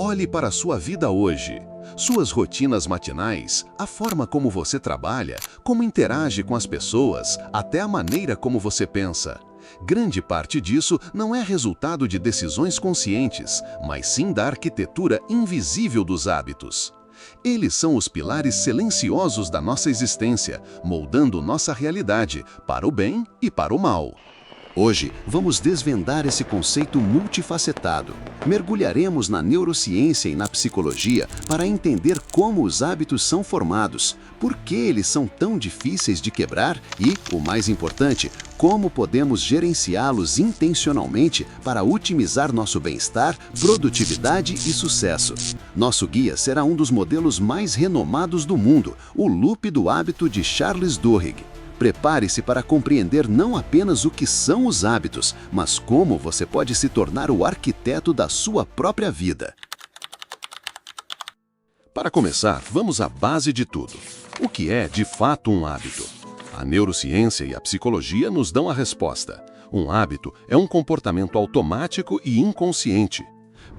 Olhe para a sua vida hoje. Suas rotinas matinais, a forma como você trabalha, como interage com as pessoas, até a maneira como você pensa. Grande parte disso não é resultado de decisões conscientes, mas sim da arquitetura invisível dos hábitos. Eles são os pilares silenciosos da nossa existência, moldando nossa realidade, para o bem e para o mal. Hoje, vamos desvendar esse conceito multifacetado. Mergulharemos na neurociência e na psicologia para entender como os hábitos são formados, por que eles são tão difíceis de quebrar e, o mais importante, como podemos gerenciá-los intencionalmente para otimizar nosso bem-estar, produtividade e sucesso. Nosso guia será um dos modelos mais renomados do mundo, o Loop do Hábito de Charles Duhigg. Prepare-se para compreender não apenas o que são os hábitos, mas como você pode se tornar o arquiteto da sua própria vida. Para começar, vamos à base de tudo. O que é, de fato, um hábito? A neurociência e a psicologia nos dão a resposta. Um hábito é um comportamento automático e inconsciente.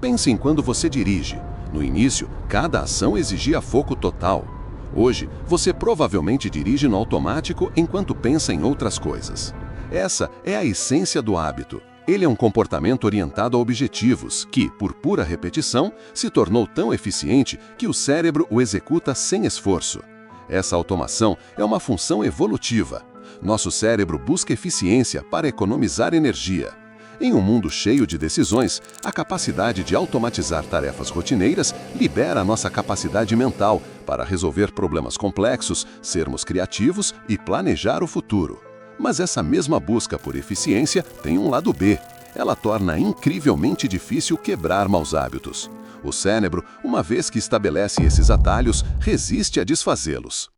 Pense em quando você dirige. No início, cada ação exigia foco total. Hoje, você provavelmente dirige no automático enquanto pensa em outras coisas. Essa é a essência do hábito. Ele é um comportamento orientado a objetivos que, por pura repetição, se tornou tão eficiente que o cérebro o executa sem esforço. Essa automação é uma função evolutiva. Nosso cérebro busca eficiência para economizar energia. Em um mundo cheio de decisões, a capacidade de automatizar tarefas rotineiras libera a nossa capacidade mental para resolver problemas complexos, sermos criativos e planejar o futuro. Mas essa mesma busca por eficiência tem um lado B. Ela torna incrivelmente difícil quebrar maus hábitos. O cérebro, uma vez que estabelece esses atalhos, resiste a desfazê-los.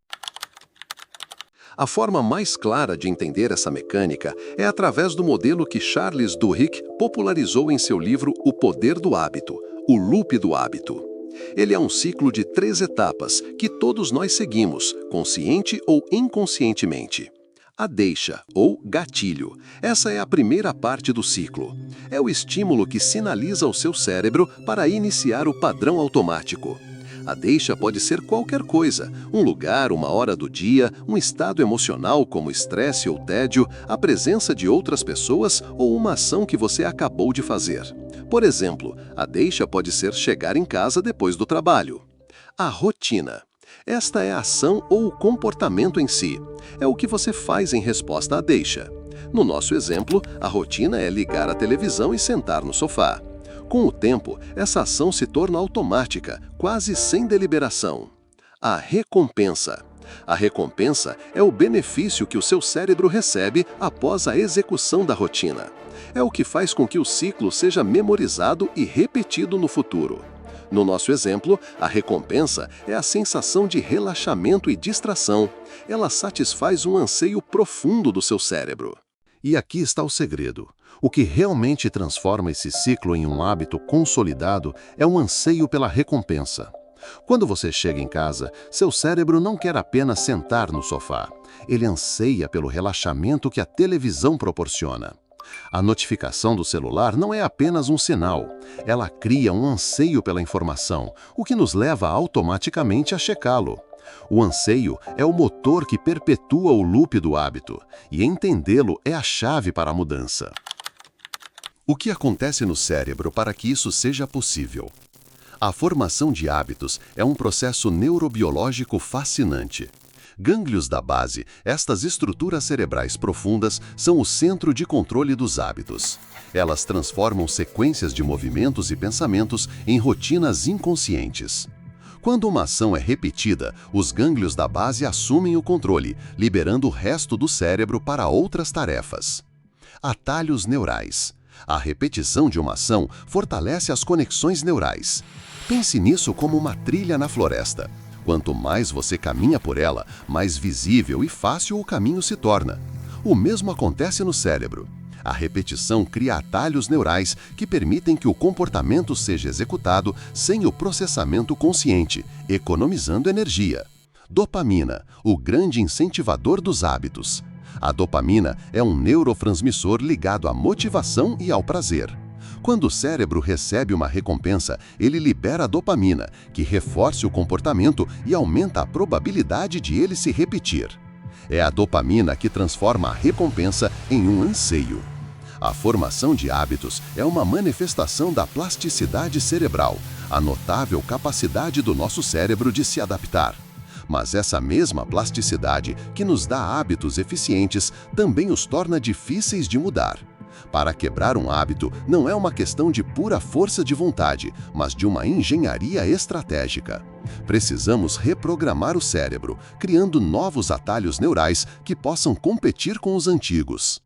A forma mais clara de entender essa mecânica é através do modelo que Charles Duhigg popularizou em seu livro O Poder do Hábito, o Loop do Hábito. Ele é um ciclo de 3 etapas que todos nós seguimos, consciente ou inconscientemente. A deixa, ou gatilho. Essa é a primeira parte do ciclo. É o estímulo que sinaliza ao seu cérebro para iniciar o padrão automático. A deixa pode ser qualquer coisa, um lugar, uma hora do dia, um estado emocional como estresse ou tédio, a presença de outras pessoas ou uma ação que você acabou de fazer. Por exemplo, a deixa pode ser chegar em casa depois do trabalho. A rotina. Esta é a ação ou o comportamento em si. É o que você faz em resposta à deixa. No nosso exemplo, a rotina é ligar a televisão e sentar no sofá. Com o tempo, essa ação se torna automática, quase sem deliberação. A recompensa. A recompensa é o benefício que o seu cérebro recebe após a execução da rotina. É o que faz com que o ciclo seja memorizado e repetido no futuro. No nosso exemplo, a recompensa é a sensação de relaxamento e distração. Ela satisfaz um anseio profundo do seu cérebro. E aqui está o segredo. O que realmente transforma esse ciclo em um hábito consolidado é um anseio pela recompensa. Quando você chega em casa, seu cérebro não quer apenas sentar no sofá. Ele anseia pelo relaxamento que a televisão proporciona. A notificação do celular não é apenas um sinal. Ela cria um anseio pela informação, o que nos leva automaticamente a checá-lo. O anseio é o motor que perpetua o loop do hábito, e entendê-lo é a chave para a mudança. O que acontece no cérebro para que isso seja possível? A formação de hábitos é um processo neurobiológico fascinante. Gânglios da base, estas estruturas cerebrais profundas, são o centro de controle dos hábitos. Elas transformam sequências de movimentos e pensamentos em rotinas inconscientes. Quando uma ação é repetida, os gânglios da base assumem o controle, liberando o resto do cérebro para outras tarefas. Atalhos neurais. A repetição de uma ação fortalece as conexões neurais. Pense nisso como uma trilha na floresta. Quanto mais você caminha por ela, mais visível e fácil o caminho se torna. O mesmo acontece no cérebro. A repetição cria atalhos neurais que permitem que o comportamento seja executado sem o processamento consciente, economizando energia. Dopamina, o grande incentivador dos hábitos. A dopamina é um neurotransmissor ligado à motivação e ao prazer. Quando o cérebro recebe uma recompensa, ele libera a dopamina, que reforça o comportamento e aumenta a probabilidade de ele se repetir. É a dopamina que transforma a recompensa em um anseio. A formação de hábitos é uma manifestação da plasticidade cerebral, a notável capacidade do nosso cérebro de se adaptar. Mas essa mesma plasticidade que nos dá hábitos eficientes também os torna difíceis de mudar. Para quebrar um hábito, não é uma questão de pura força de vontade, mas de uma engenharia estratégica. Precisamos reprogramar o cérebro, criando novos atalhos neurais que possam competir com os antigos.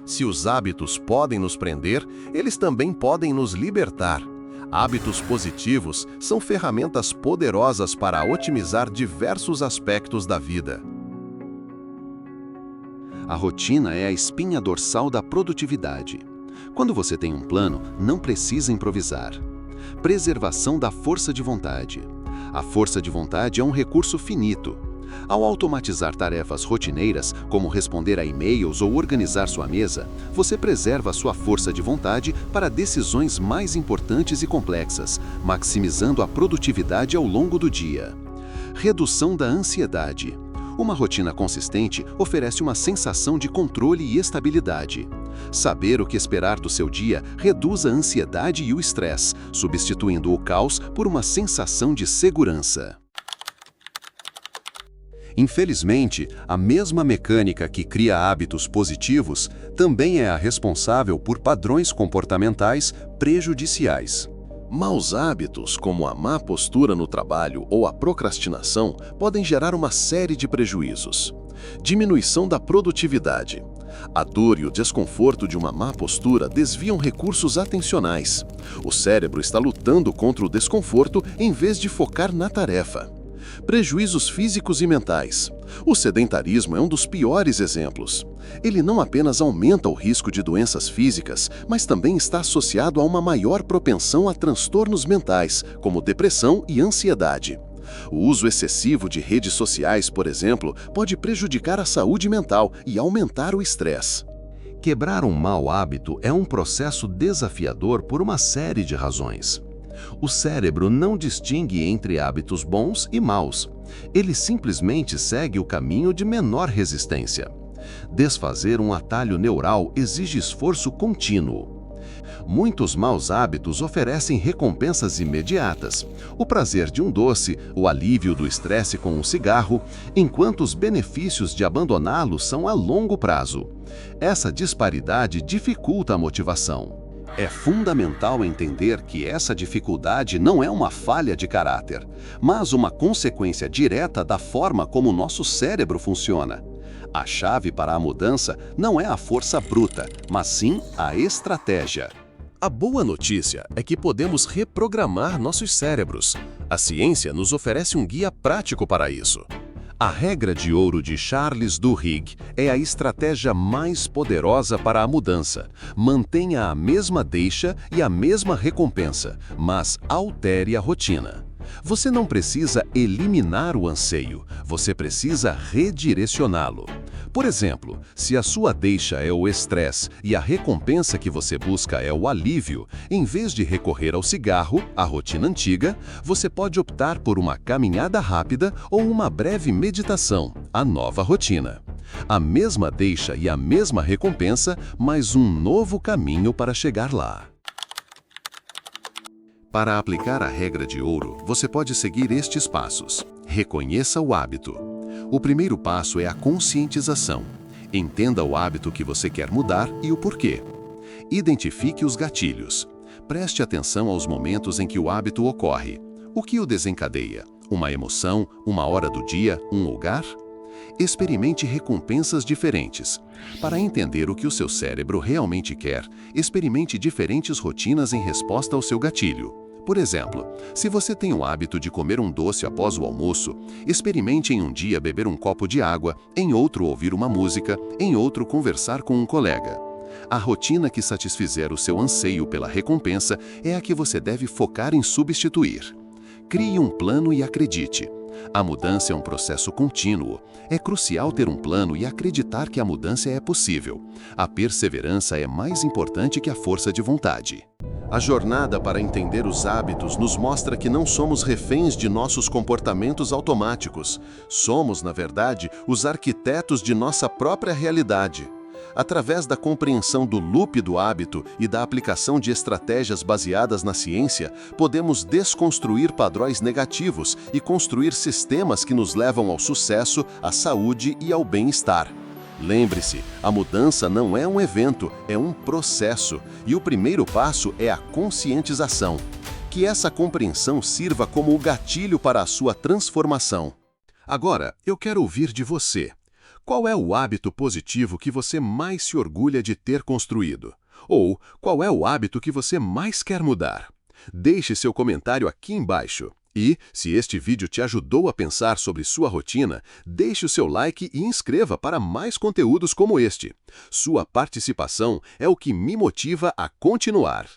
Se os hábitos podem nos prender, eles também podem nos libertar. Hábitos positivos são ferramentas poderosas para otimizar diversos aspectos da vida. A rotina é a espinha dorsal da produtividade. Quando você tem um plano, não precisa improvisar. Preservação da força de vontade. A força de vontade é um recurso finito. Ao automatizar tarefas rotineiras, como responder a e-mails ou organizar sua mesa, você preserva sua força de vontade para decisões mais importantes e complexas, maximizando a produtividade ao longo do dia. Redução da ansiedade. Uma rotina consistente oferece uma sensação de controle e estabilidade. Saber o que esperar do seu dia reduz a ansiedade e o estresse, substituindo o caos por uma sensação de segurança. Infelizmente, a mesma mecânica que cria hábitos positivos também é a responsável por padrões comportamentais prejudiciais. Maus hábitos, como a má postura no trabalho ou a procrastinação, podem gerar uma série de prejuízos. Diminuição da produtividade. A dor e o desconforto de uma má postura desviam recursos atencionais. O cérebro está lutando contra o desconforto em vez de focar na tarefa. Prejuízos físicos e mentais. O sedentarismo é um dos piores exemplos. Ele não apenas aumenta o risco de doenças físicas, mas também está associado a uma maior propensão a transtornos mentais, como depressão e ansiedade. O uso excessivo de redes sociais, por exemplo, pode prejudicar a saúde mental e aumentar o estresse. Quebrar um mau hábito é um processo desafiador por uma série de razões. O cérebro não distingue entre hábitos bons e maus. Ele simplesmente segue o caminho de menor resistência. Desfazer um atalho neural exige esforço contínuo. Muitos maus hábitos oferecem recompensas imediatas, o prazer de um doce, o alívio do estresse com um cigarro, enquanto os benefícios de abandoná-lo são a longo prazo. Essa disparidade dificulta a motivação. É fundamental entender que essa dificuldade não é uma falha de caráter, mas uma consequência direta da forma como o nosso cérebro funciona. A chave para a mudança não é a força bruta, mas sim a estratégia. A boa notícia é que podemos reprogramar nossos cérebros. A ciência nos oferece um guia prático para isso. A regra de ouro de Charles Duhigg é a estratégia mais poderosa para a mudança. Mantenha a mesma deixa e a mesma recompensa, mas altere a rotina. Você não precisa eliminar o anseio, você precisa redirecioná-lo. Por exemplo, se a sua deixa é o estresse e a recompensa que você busca é o alívio, em vez de recorrer ao cigarro, a rotina antiga, você pode optar por uma caminhada rápida ou uma breve meditação, a nova rotina. A mesma deixa e a mesma recompensa, mas um novo caminho para chegar lá. Para aplicar a regra de ouro, você pode seguir estes passos. Reconheça o hábito. O primeiro passo é a conscientização. Entenda o hábito que você quer mudar e o porquê. Identifique os gatilhos. Preste atenção aos momentos em que o hábito ocorre. O que o desencadeia? Uma emoção, uma hora do dia, um lugar? Experimente recompensas diferentes. Para entender o que o seu cérebro realmente quer, experimente diferentes rotinas em resposta ao seu gatilho. Por exemplo, se você tem o hábito de comer um doce após o almoço, experimente em um dia beber um copo de água, em outro ouvir uma música, em outro conversar com um colega. A rotina que satisfizer o seu anseio pela recompensa é a que você deve focar em substituir. Crie um plano e acredite. A mudança é um processo contínuo. É crucial ter um plano e acreditar que a mudança é possível. A perseverança é mais importante que a força de vontade. A jornada para entender os hábitos nos mostra que não somos reféns de nossos comportamentos automáticos. Somos, na verdade, os arquitetos de nossa própria realidade. Através da compreensão do loop do hábito e da aplicação de estratégias baseadas na ciência, podemos desconstruir padrões negativos e construir sistemas que nos levam ao sucesso, à saúde e ao bem-estar. Lembre-se, a mudança não é um evento, é um processo, e o primeiro passo é a conscientização. Que essa compreensão sirva como o gatilho para a sua transformação. Agora, eu quero ouvir de você. Qual é o hábito positivo que você mais se orgulha de ter construído? Ou qual é o hábito que você mais quer mudar? Deixe seu comentário aqui embaixo. E, se este vídeo te ajudou a pensar sobre sua rotina, deixe o seu like e inscreva para mais conteúdos como este. Sua participação é o que me motiva a continuar.